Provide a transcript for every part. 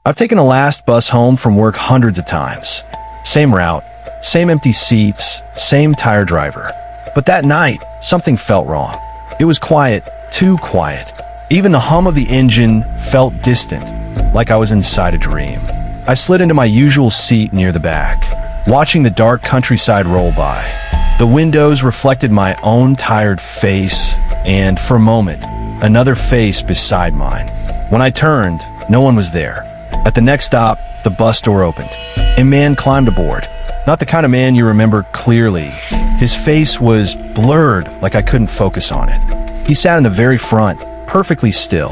I've taken the last bus home from work hundreds of times. Same route, same empty seats, same tired driver. But that night, something felt wrong. It was quiet, too quiet. Even the hum of the engine felt distant, like I was inside a dream. I slid into my usual seat near the back, watching the dark countryside roll by. The windows reflected my own tired face, and for a moment, another face beside mine. When I turned, no one was there. At the next stop, the bus door opened. A man climbed aboard. Not the kind of man you remember clearly. His face was blurred, like I couldn't focus on it. He sat in the very front, perfectly still.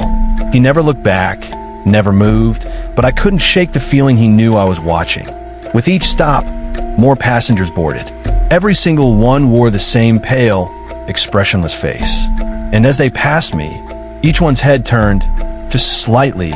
He never looked back, never moved, but I couldn't shake the feeling he knew I was watching. With each stop, more passengers boarded. Every single one wore the same pale, expressionless face. And as they passed me, each one's head turned, just slightly,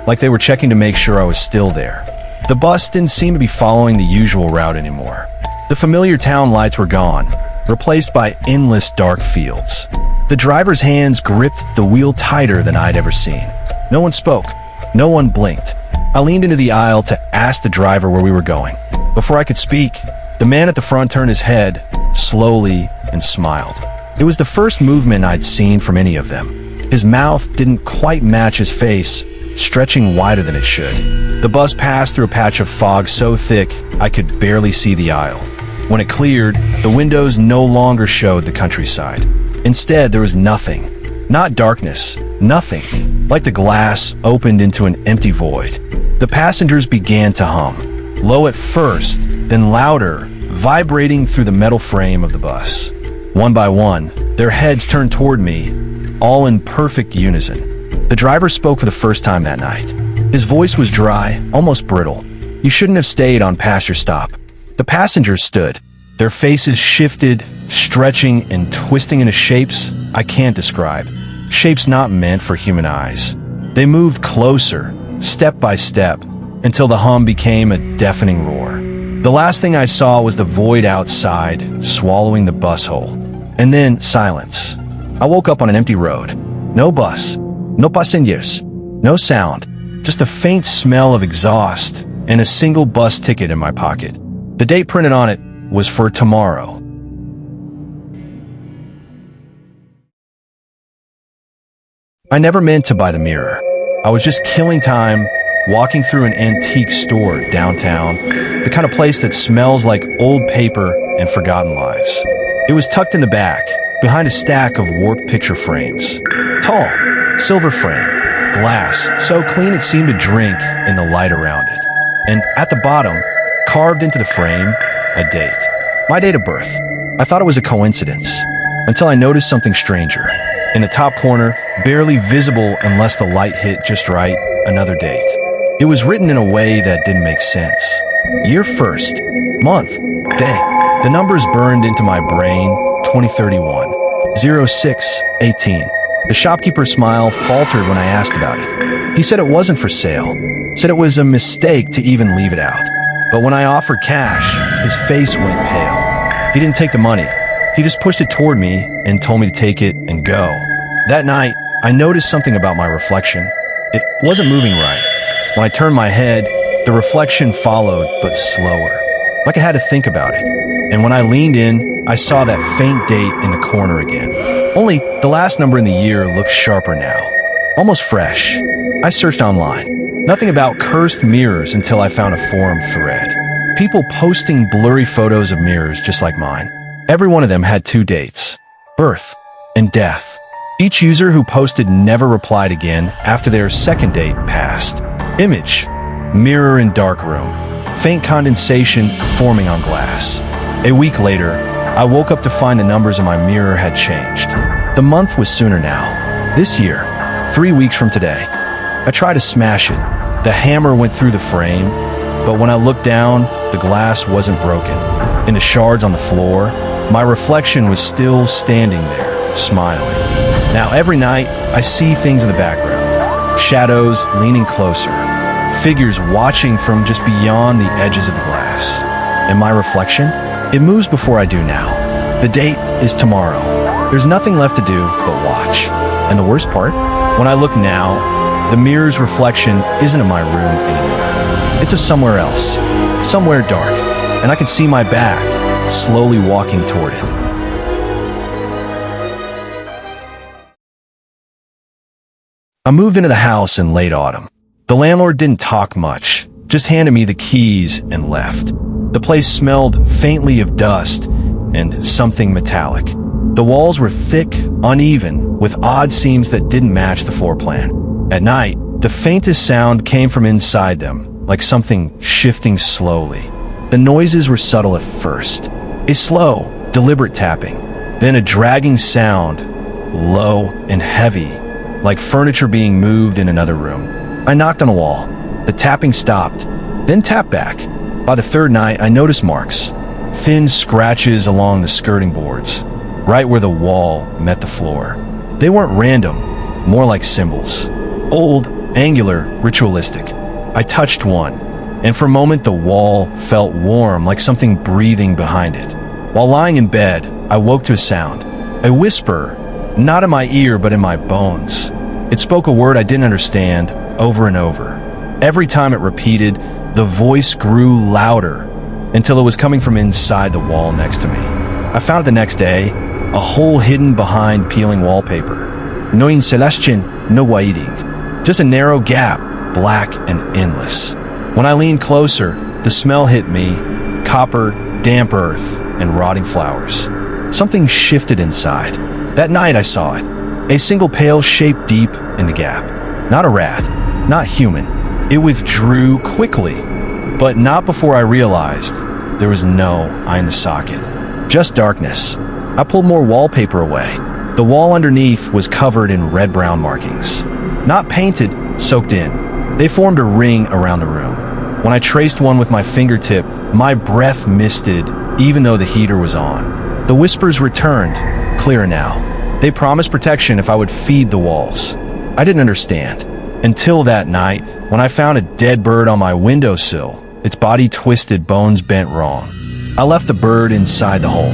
like they were checking to make sure I was still there. The bus didn't seem to be following the usual route anymore. The familiar town lights were gone, replaced by endless dark fields. The driver's hands gripped the wheel tighter than I'd ever seen. No one spoke. No one blinked. I leaned into the aisle to ask the driver where we were going. Before I could speak, the man at the front turned his head, slowly, and smiled. It was the first movement I'd seen from any of them. His mouth didn't quite match his face, stretching wider than it should. The bus passed through a patch of fog so thick I could barely see the aisle. When it cleared, the windows no longer showed the countryside. Instead, there was nothing. Not darkness, nothing. Like the glass opened into an empty void. The passengers began to hum. Low at first, then louder, vibrating through the metal frame of the bus. One by one, their heads turned toward me, all in perfect unison. The driver spoke for the first time that night. His voice was dry, almost brittle. You shouldn't have stayed on past your stop. The passengers stood. Their faces shifted, stretching and twisting into shapes I can't describe. Shapes not meant for human eyes. They moved closer, step by step, until the hum became a deafening roar. The last thing I saw was the void outside, swallowing the bus hole. And then silence. I woke up on an empty road. No bus. No passengers, no sound, just a faint smell of exhaust and a single bus ticket in my pocket. The date printed on it was for tomorrow. I never meant to buy the mirror. I was just killing time, walking through an antique store downtown, the kind of place that smells like old paper and forgotten lives. It was tucked in the back, behind a stack of warped picture frames. Tall, silver frame, glass, so clean it seemed to drink in the light around it. And at the bottom, carved into the frame, a date. My date of birth. I thought it was a coincidence, until I noticed something stranger. In the top corner, barely visible unless the light hit just right, another date. It was written in a way that didn't make sense. Year first, month, day. The numbers burned into my brain, 2031, 0618. The shopkeeper's smile faltered when I asked about it. He said it wasn't for sale, said it was a mistake to even leave it out. But when I offered cash, his face went pale. He didn't take the money. He just pushed it toward me and told me to take it and go. That night, I noticed something about my reflection. It wasn't moving right. When I turned my head, the reflection followed, but slower, like I had to think about it. And when I leaned in, I saw that faint date in the corner again. Only the last number in the year looked sharper now, almost fresh. I searched online. Nothing about cursed mirrors until I found a forum thread. People posting blurry photos of mirrors just like mine. Every one of them had two dates, birth and death. Each user who posted never replied again after their second date passed. Image, mirror in dark room, faint condensation forming on glass. A week later, I woke up to find the numbers on my mirror had changed. The month was sooner now. This year, 3 weeks from today. I tried to smash it. The hammer went through the frame, but when I looked down, the glass wasn't broken. In the shards on the floor, my reflection was still standing there, smiling. Now every night, I see things in the background. Shadows leaning closer. Figures watching from just beyond the edges of the glass. And my reflection? It moves before I do now. The date is tomorrow. There's nothing left to do but watch. And the worst part? When I look now, The mirror's reflection isn't in my room anymore. It's somewhere else, somewhere dark, and I can see my back slowly walking toward it. I moved into the house in late autumn. The landlord didn't talk much, just handed me the keys and left. The place smelled faintly of dust and something metallic. The walls were thick, uneven, with odd seams that didn't match the floor plan. At night, the faintest sound came from inside them, like something shifting slowly. The noises were subtle at first, a slow, deliberate tapping, then a dragging sound, low and heavy, like furniture being moved in another room. I knocked on a wall. The tapping stopped, then tapped back. By the third night, I noticed marks, thin scratches along the skirting boards, right where the wall met the floor. They weren't random, more like symbols. Old, angular, ritualistic. I touched one, and for a moment the wall felt warm, like something breathing behind it. While lying in bed, I woke to a sound, a whisper, not in my ear but in my bones. It spoke a word I didn't understand over and over. Every time it repeated, the voice grew louder until it was coming from inside the wall next to me. I found it the next day, a hole hidden behind peeling wallpaper. Noin Celestian, no waiting. Just a narrow gap, black and endless. When I leaned closer, the smell hit me, copper, damp earth, and rotting flowers. Something shifted inside. That night I saw it, a single pale shape deep in the gap. Not a rat, not human. It withdrew quickly, but not before I realized there was no eye in the socket. Just darkness. I pulled more wallpaper away. The wall underneath was covered in red-brown markings. Not painted, soaked in. They formed a ring around the room. When I traced one with my fingertip, my breath misted, even though the heater was on. The whispers returned, clearer now. They promised protection if I would feed the walls. I didn't understand. Until that night, when I found a dead bird on my windowsill, its body twisted, bones bent wrong. I left the bird inside the hole.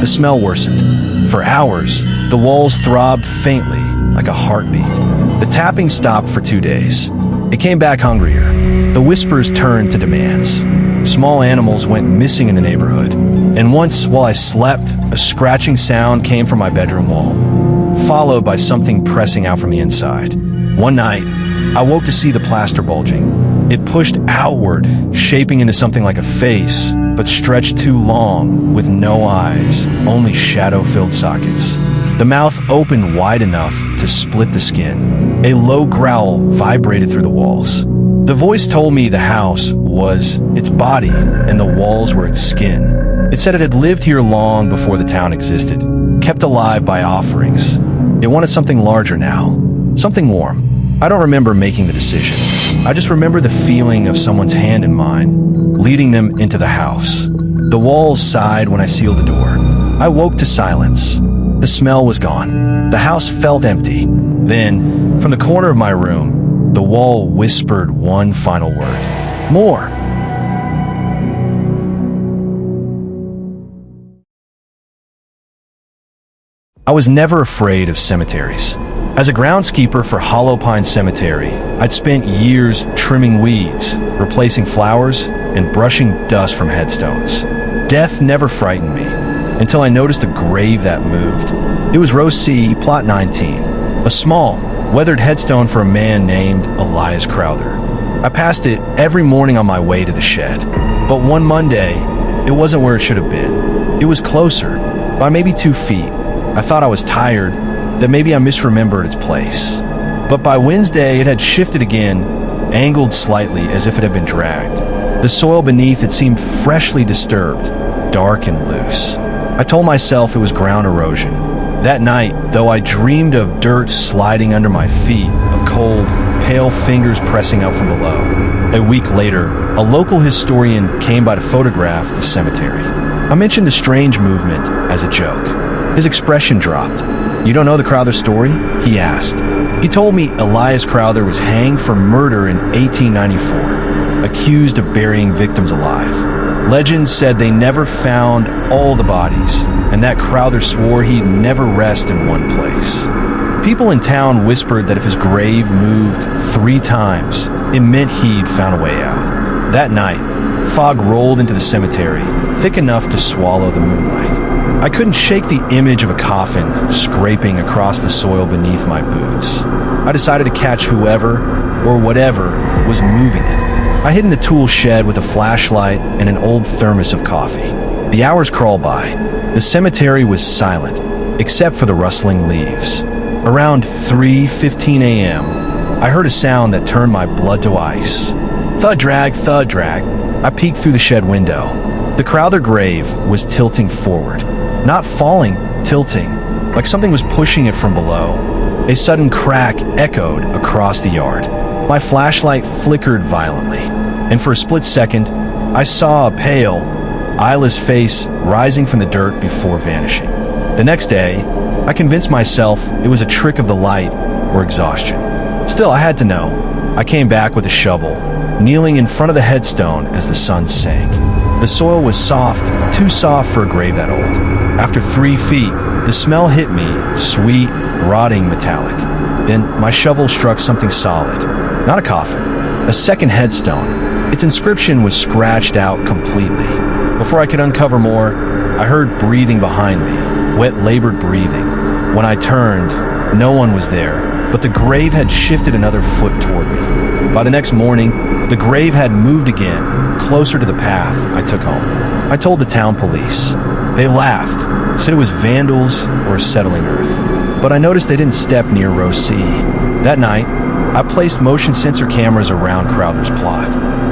The smell worsened. For hours, the walls throbbed faintly, like a heartbeat. The tapping stopped for 2 days. It came back hungrier. The whispers turned to demands. Small animals went missing in the neighborhood. And once, while I slept, a scratching sound came from my bedroom wall, followed by something pressing out from the inside. One night, I woke to see the plaster bulging. It pushed outward, shaping into something like a face, but stretched too long, with no eyes, only shadow-filled sockets. The mouth opened wide enough to split the skin. A low growl vibrated through the walls. The voice told me the house was its body and the walls were its skin. It said it had lived here long before the town existed, kept alive by offerings. It wanted something larger now, something warm. I don't remember making the decision. I just remember the feeling of someone's hand in mine, leading them into the house. The walls sighed when I sealed the door. I woke to silence. The smell was gone. The house felt empty. Then, from the corner of my room, the wall whispered one final word. More. I was never afraid of cemeteries. As a groundskeeper for Hollow Pine Cemetery, I'd spent years trimming weeds, replacing flowers, and brushing dust from headstones. Death never frightened me, until I noticed a grave that moved. It was row C, plot 19, a small, weathered headstone for a man named Elias Crowther. I passed it every morning on my way to the shed, but one Monday, it wasn't where it should have been. It was closer, by maybe 2 feet. I thought I was tired, that maybe I misremembered its place. But by Wednesday, it had shifted again, angled slightly as if it had been dragged. The soil beneath it seemed freshly disturbed, dark and loose. I told myself it was ground erosion. That night, though, I dreamed of dirt sliding under my feet, of cold, pale fingers pressing up from below. A week later, a local historian came by to photograph the cemetery. I mentioned the strange movement as a joke. His expression dropped. "You don't know the Crowther story?" he asked. He told me Elias Crowther was hanged for murder in 1894, accused of burying victims alive. Legend said they never found all the bodies, and that Crowther swore he'd never rest in one place. People in town whispered that if his grave moved 3 times, it meant he'd found a way out. That night, fog rolled into the cemetery, thick enough to swallow the moonlight. I couldn't shake the image of a coffin scraping across the soil beneath my boots. I decided to catch whoever or whatever was moving it. I hid in the tool shed with a flashlight and an old thermos of coffee. The hours crawled by. The cemetery was silent, except for the rustling leaves. Around 3:15 a.m., I heard a sound that turned my blood to ice. Thud drag, thud drag. I peeked through the shed window. The Crowther grave was tilting forward. Not falling, tilting, like something was pushing it from below. A sudden crack echoed across the yard. My flashlight flickered violently, and for a split second, I saw a pale, eyeless face rising from the dirt before vanishing. The next day, I convinced myself it was a trick of the light or exhaustion. Still, I had to know. I came back with a shovel, kneeling in front of the headstone as the sun sank. The soil was soft, too soft for a grave that old. After 3 feet, the smell hit me, sweet, rotting metallic. Then my shovel struck something solid. Not a coffin, a second headstone. Its inscription was scratched out completely. Before I could uncover more, I heard breathing behind me, wet, labored breathing. When I turned, no one was there, but the grave had shifted another foot toward me. By the next morning, the grave had moved again, closer to the path I took home. I told the town police. They laughed, said it was vandals or settling earth. But I noticed they didn't step near row C. That night, I placed motion sensor cameras around Crowther's plot.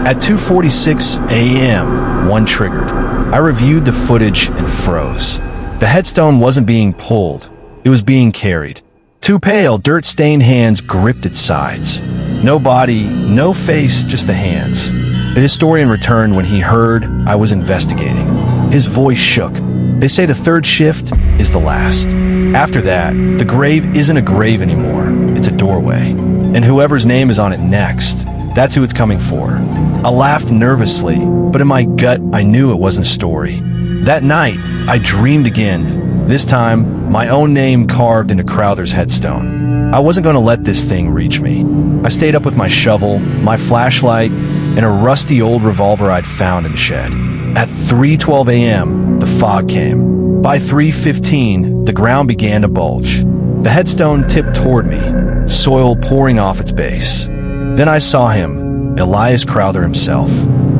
At 2:46 a.m., one triggered. I reviewed the footage and froze. The headstone wasn't being pulled. It was being carried. 2 pale, dirt-stained hands gripped its sides. No body, no face, just the hands. The historian returned when he heard I was investigating. His voice shook. They say the 3rd shift is the last. After that, the grave isn't a grave anymore. It's a doorway. And whoever's name is on it next, that's who it's coming for. I laughed nervously, but in my gut, I knew it wasn't a story. That night, I dreamed again. This time, my own name carved into Crowther's headstone. I wasn't going to let this thing reach me. I stayed up with my shovel, my flashlight, and a rusty old revolver I'd found in the shed. At 3:12 a.m., the fog came. By 3:15, the ground began to bulge. The headstone tipped toward me, soil pouring off its base. Then I saw him, Elias Crowther himself.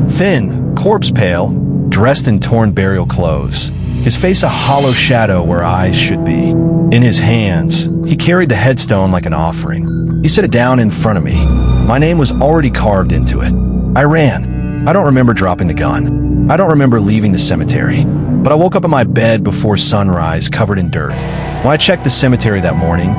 Thin, corpse pale, dressed in torn burial clothes. His face a hollow shadow where eyes should be. In his hands, he carried the headstone like an offering. He set it down in front of me. My name was already carved into it. I ran. I don't remember dropping the gun. I don't remember leaving the cemetery. But I woke up in my bed before sunrise, covered in dirt. When I checked the cemetery that morning,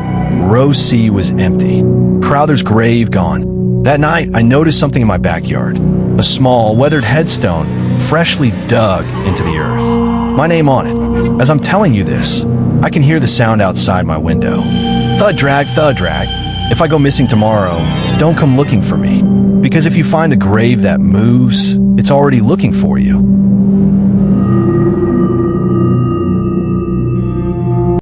row C was empty. Crowther's grave gone. That night, I noticed something in my backyard. A small, weathered headstone, freshly dug into the earth. My name on it. As I'm telling you this, I can hear the sound outside my window. Thud drag, thud drag. If I go missing tomorrow, don't come looking for me. Because if you find a grave that moves, it's already looking for you.